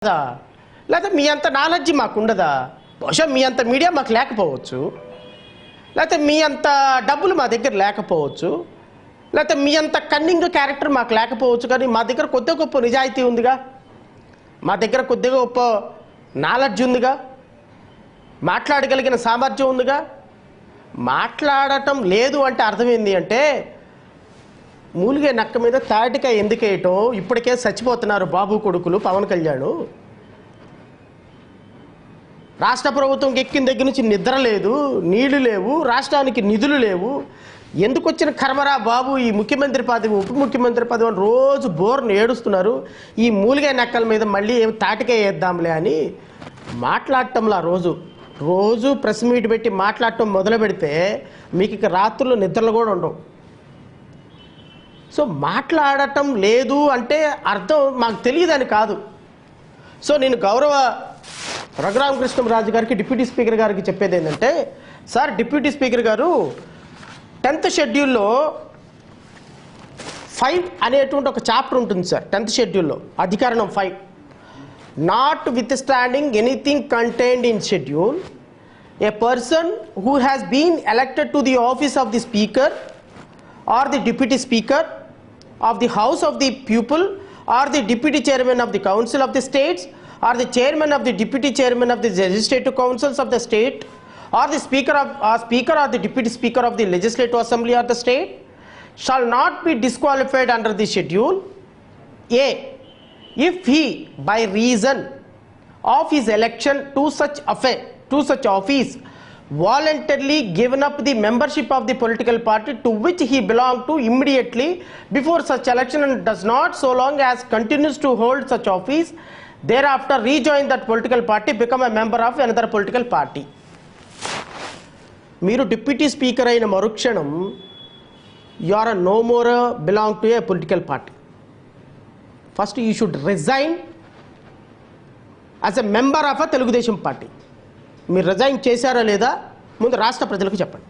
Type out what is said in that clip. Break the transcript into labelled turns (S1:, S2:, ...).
S1: లేకపోతే మీ అంత నాలెడ్జ్ మాకు ఉండదా? బహుశా మీ అంత మీడియా మాకు లేకపోవచ్చు, లేకపోతే మీ అంత డబ్బులు మా దగ్గర లేకపోవచ్చు, లేకపోతే మీ అంత కన్నింగ్ క్యారెక్టర్ మాకు లేకపోవచ్చు. కానీ మా దగ్గర కొద్దిగా గొప్ప నిజాయితీ ఉందిగా, మా దగ్గర కొద్దిగా గొప్ప నాలెడ్జ్ ఉందిగా, మాట్లాడగలిగిన సామర్థ్యం ఉందిగా. మాట్లాడటం లేదు అంటే అర్థమైంది అంటే మూలిగే నక్క మీద తాటికాయ ఎందుకు వేయటం? ఇప్పటికే చచ్చిపోతున్నారు బాబు కొడుకులు పవన్ కళ్యాణ్. రాష్ట్ర ప్రభుత్వం ఎక్కిన దగ్గర నుంచి నిద్ర లేదు, నీళ్లు లేవు, రాష్ట్రానికి నిధులు లేవు. ఎందుకు వచ్చిన కర్మరా బాబు ఈ ముఖ్యమంత్రి పదవి, ఉప ముఖ్యమంత్రి పదవి అని రోజు బోర్ను ఏడుస్తున్నారు. ఈ మూలిగే నక్కల మీద మళ్ళీ ఏం తాటికాయ వేద్దాంలే అని మాట్లాడటంలా రోజు ప్రెస్ మీట్ పెట్టి మాట్లాడటం మొదలు పెడితే మీకు ఇక రాత్రుల్లో నిద్రలు కూడా ఉండవు. సో మాట్లాడటం లేదు అంటే అర్థం మాకు తెలియదని కాదు. సో నేను గౌరవ రఘురామకృష్ణరాజు గారికి, డిప్యూటీ స్పీకర్ గారికి చెప్పేది ఏంటంటే, సార్ డిప్యూటీ స్పీకర్ గారు 10th షెడ్యూల్లో 5 అనేటువంటి ఒక చాప్టర్ ఉంటుంది సార్. 10th షెడ్యూల్లో అధికరణం 5, notwithstanding anything contained in schedule, a person who has been elected to the office of the speaker or the deputy speaker of the house of the people or the deputy chairman of the council of the states or the chairman of the deputy chairman of the legislative councils of the state or the speaker or the deputy speaker of the legislative assembly of the state shall not be disqualified under the schedule A if he by reason of his election to such office voluntarily given up the membership of the political party to which he belonged to immediately before such election and does not, so long as continues to hold such office, thereafter rejoin that political party, become a member of another political party. మీరు deputy speaker అయిన మరుక్షణం you are no more belong to a political party. First you should resign as a member of a Telugu Desam party. మీరు resign చేశారా లేదా ముందు రాష్ట్ర ప్రజలకు చెప్పండి.